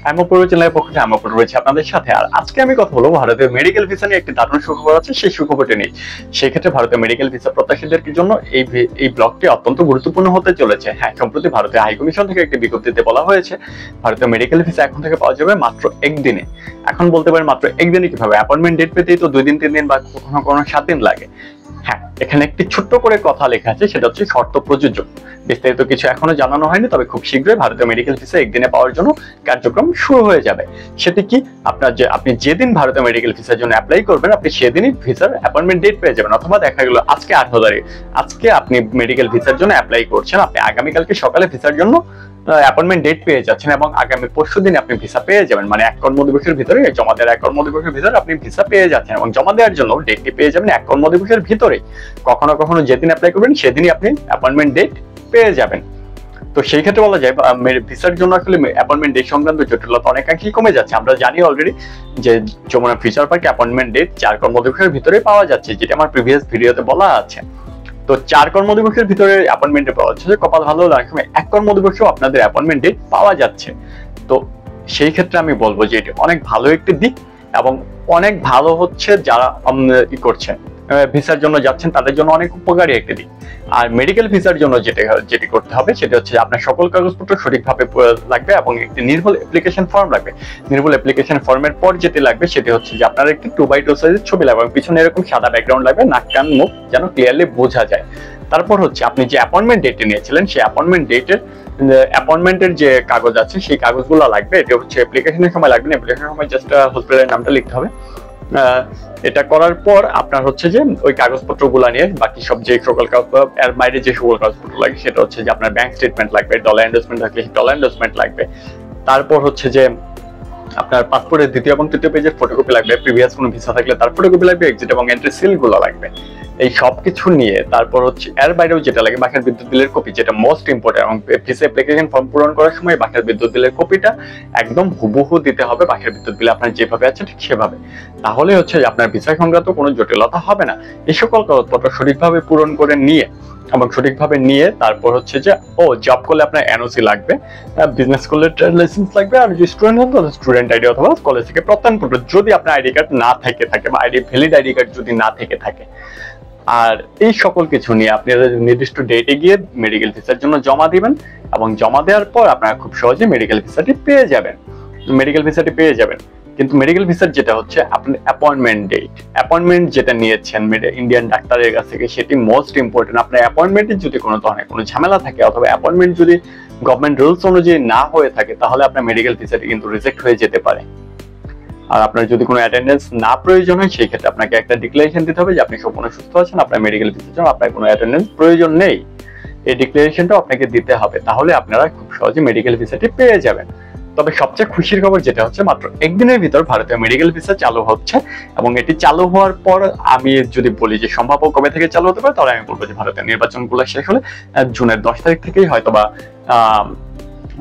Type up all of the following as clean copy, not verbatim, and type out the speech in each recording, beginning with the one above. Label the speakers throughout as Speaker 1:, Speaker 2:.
Speaker 1: আমি অপূর্ব চ্যানেলের পক্ষ থেকে আমি অপূর্ব রয়েছি আপনাদের সাথে। আর আজকে আমি কথা বলবো ভারতীয় মেডিকেল ভিসা নিয়ে। একটি দারুণ সুখবর আছে, সেই সুখবরটি নেই। সেই ক্ষেত্রে ভারতীয় মেডিকেল ভিসা প্রত্যাশীদের জন্য এই ব্লগটি অত্যন্ত গুরুত্বপূর্ণ হতে চলেছে। হ্যাঁ, সম্প্রতি ভারতীয় হাই কমিশন থেকে একটি বিজ্ঞপ্তিতে বলা হয়েছে ভারতীয় মেডিকেল ভিসা এখন থেকে পাওয়া যাবে মাত্র একদিনে। এখন বলতে পারেন মাত্র একদিনে কিভাবে? অ্যাপয়েন্টমেন্ট ডেট পেতেই তো 2 দিন 3 দিন বা কখনো কোনো 7 দিন লাগে। হ্যাঁ, এখানে একটি ছোট্ট করে কথা লেখা আছে, সেটা হচ্ছে শর্ত প্রযোজ্য। বিস্তারিত কিছু এখনো জানানো হয়নি, তবে খুব শীঘ্রই ভারতীয় মেডিকেল ভিসা একদিনে পাওয়ার জন্য কার্যক্রম শুরু হয়ে যাবে। সেটি কি? আপনি যেদিন ভারতীয় মেডিকেল ভিসার জন্য অ্যাপ্লাই করবেন, আপনি সেদিনই ভিসার অ্যাপয়েন্টমেন্ট ডেট পেয়ে যাবেন। অথবা দেখা গেল আজকে 8 তারিখ, আজকে আপনি মেডিকেল ভিসার জন্য অ্যাপ্লাই করছেন, আপনি আগামীকালকে সকালে ভিসার জন্য অ্যাপয়েন্টমেন্ট ডেট পেয়ে যাচ্ছেন এবং আগামী পরশু দিন আপনি ভিসা পেয়ে যাবেন। মানে 1 কর্মদিবসের ভিতরে, জমা দেওয়ার 1 কর্মদিবসের ভিতরে আপনি ভিসা পেয়ে যাচ্ছেন এবং জমা দেওয়ার জন্য ডেটটি পেয়ে যাবেন 1 কর্মদিবসের ভিতরে। কখনো কখনো যেদিন অ্যাপ্লাই করবেন সেদিনই আপনি অ্যাপয়েন্টমেন্ট ডেট পেয়ে যাবেন। তো সেই ক্ষেত্রে বলা যায় ভিসার জন্য আসলে অ্যাপয়েন্টমেন্ট ডেট সংক্রান্ত জটিলতা অনেকাংশেই কমে যাচ্ছে। আমরা জানি অলরেডি যে যমুনা ফিউচার পার্কে অ্যাপয়েন্টমেন্ট ডেট 4 কর্মদিবসের ভিতরে পাওয়া যাচ্ছে, যেটা আমার প্রিভিয়াস ভিডিওতে বলা আছে। তো 4 কর্মদিবসের ভিতরে অ্যাপয়েন্টমেন্ট পাওয়া যাচ্ছে, কপাল ভালো হলে অনেক সময় 1 কর্মদিবসেও আপনাদের অ্যাপয়েন্টমেন্ট ডেট পাওয়া যাচ্ছে। তো সেই ক্ষেত্রে আমি বলবো যে এটি অনেক ভালো একটি দিক এবং অনেক ভালো হচ্ছে যারা করছেন, ভিসার জন্য যাচ্ছেন তাদের জন্য অনেক উপকারী একটি দিক। আর মেডিকেল ভিসার জন্য যেটি করতে হবে সেটা হচ্ছে আপনার সকল কাগজপত্র সঠিকভাবে লাগবে এবং একটি নির্ভুল অ্যাপ্লিকেশন ফর্ম লাগবে। নির্ভুল অ্যাপ্লিকেশন ফর্মের পর যেটি লাগবে সেটি হচ্ছে যে আপনার একটি 2x2 সাইজের ছবি লাগবে এবং পিছনে এরকম সাদা ব্যাকগ্রাউন্ড লাগবে, নাক কান মুখ যেন ক্লিয়ারলি বোঝা যায়। তারপর হচ্ছে আপনি যে অ্যাপয়েন্টমেন্ট ডেটটি নিয়েছিলেন সেই অ্যাপয়েন্টমেন্টের যে কাগজ আছে সেই কাগজগুলো লাগবে। এটা হচ্ছে অ্যাপ্লিকেশনের সময় লাগবে না, অ্যাপ্লিকেশনের সময় জাস্ট হসপিটালের নামটা লিখতে হবে। এটা করার পর আপনার হচ্ছে যে ওই কাগজপত্রগুলো নিয়ে বাকি সব যে সকল কাগজ, এর বাইরে যে সকল কাগজপত্র লাগে সেটা হচ্ছে যে আপনার ব্যাংক স্টেটমেন্ট লাগবে, ডলার এন্ডোর্সমেন্ট থাকলে ডলার এন্ডোর্সমেন্ট লাগবে। তারপর হচ্ছে যে আপনার পাসপোর্টের 2য় এবং 3য় পেজের ফটোকপি লাগবে, প্রিভিয়াস কোনো ভিসা থাকলে তার ফটোকপি লাগবে, এক্সিট এবং এন্ট্রি সিল গুলো লাগবে। এই সব কিছু নিয়ে তারপর হচ্ছে এর বাইরেও যেটা লাগে বাসার বিদ্যুৎ বিলের কপি, যেটা মোস্ট ইম্পর্টেন্ট। এবং ভিসা অ্যাপ্লিকেশন ফর্ম পূরণ করার সময় বাসার বিদ্যুৎ বিলের কপিটা একদম হুবহু দিতে হবে, বাসার বিদ্যুৎ বিল আপনার যেভাবে আছে ঠিক সেভাবে। তাহলে হচ্ছে যে আপনার ভিসা সংক্রান্ত কোনো জটিলতা হবে না। এই সকল কাগজপত্র সঠিকভাবে পূরণ করে নিয়ে তারপর হচ্ছে যে জব করলে আপনার এনওসি লাগবে, বিজনেস করলে ট্রেড লাইসেন্স লাগবে, আর যদি স্টুডেন্ট হন তাহলে স্টুডেন্ট আইডি অথবা কলেজ থেকে প্রত্যয়নপত্র, যদি আপনার আইডি কার্ড না থেকে থাকে বা ভ্যালিড আইডি কার্ড যদি না থেকে থাকে। আর এই সকল কিছু নিয়ে আপনি নির্দিষ্ট ডেটে গিয়ে মেডিকেল ভিসার জন্য জমা দিবেন এবং জমা দেওয়ার পর আপনারা খুব সহজে মেডিকেল ভিসাটি পেয়ে যাবেন। কিন্তু মেডিকেল ভিসার যেটা হচ্ছে আপনার অ্যাপয়েন্টমেন্ট যেটা নিয়েছেন ইন্ডিয়ান ডাক্তারের কাছ থেকে সেটি মোস্ট ইম্পর্টেন্ট। আপনার অ্যাপয়েন্টমেন্টে যদি কোনো ধরনের কোনো ঝামেলা থাকে অথবা অ্যাপয়েন্টমেন্ট যদি গভর্নমেন্ট রুলস অনুযায়ী না হয়ে থাকে তাহলে আপনার মেডিকেল ভিসাটি কিন্তু রিজেক্ট হয়ে যেতে পারে। আর আপনার যদি কোনো অ্যাটেন্ডেন্স না প্রয়োজন হয় সেই ক্ষেত্রে আপনাকে একটা ডিক্লারেশন দিতে হবে যে আপনি সম্পূর্ণ সুস্থ আছেন, আপনার মেডিকেল ভিসার জন্য আপনার কোনো অ্যাটেন্ডেন্স প্রয়োজন নেই। এই ডিক্লারেশনটা আপনাকে দিতে হবে, তাহলে আপনারা খুব সহজে মেডিকেল ভিসাটি পেয়ে যাবেন। তবে সবচেয়ে খুশির খবর যেটা হচ্ছে মাত্র একদিনের ভিতর ভারতীয় মেডিকেল ভিসা চালু হচ্ছে এবং এটি চালু হওয়ার পর আমি যদি বলি যে সম্ভাব্য কবে থেকে চালু হতে পারে, তাহলে আমি বলবো যে ভারতের নির্বাচনগুলো শেষ হলে জুনের 10 তারিখ থেকেই হয়তোবা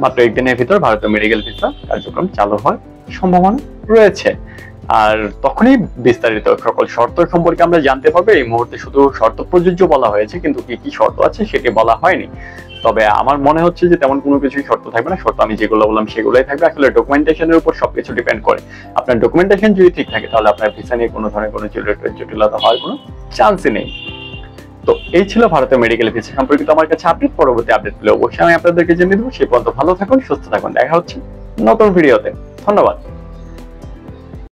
Speaker 1: মাত্র একদিনের ভিতর ভারতীয় মেডিকেল ভিসা কার্যক্রম চালু হওয়ার সম্ভাবনা রয়েছে। আর তখনই বিস্তারিত সকল শর্ত সম্পর্কে আমরা জানতে পারবো। এই মুহূর্তে শুধু শর্ত প্রযোজ্য বলা হয়েছে, কিন্তু কি কি শর্ত আছে সেটি বলা হয়নি। তবে আমার মনে হচ্ছে যে তেমন কোনো কিছুই শর্ত থাকবে না, শর্ত আমি যেগুলো বললাম সেগুলোই থাকবে। আসলে ডকুমেন্টেশনের উপর সবকিছু ডিপেন্ড করে। আপনার ডকুমেন্টেশন যদি ঠিক থাকে তাহলে আপনার ভিসা নিয়ে কোনো ধরনের কোনো জটিলতা হওয়ার কোনো চান্সই নেই। তো এই ছিল ভারতের মেডিকেল ভিসা সম্পর্কিত আমার কাছে আপডেট। পরবর্তী আপডেট পেলে অবশ্যই আমি আপনাদেরকে জানিয়ে দেবো। সেই পর্যন্ত ভালো থাকুন, সুস্থ থাকুন, দেখা হচ্ছে নতুন ভিডিওতে। ধন্যবাদ।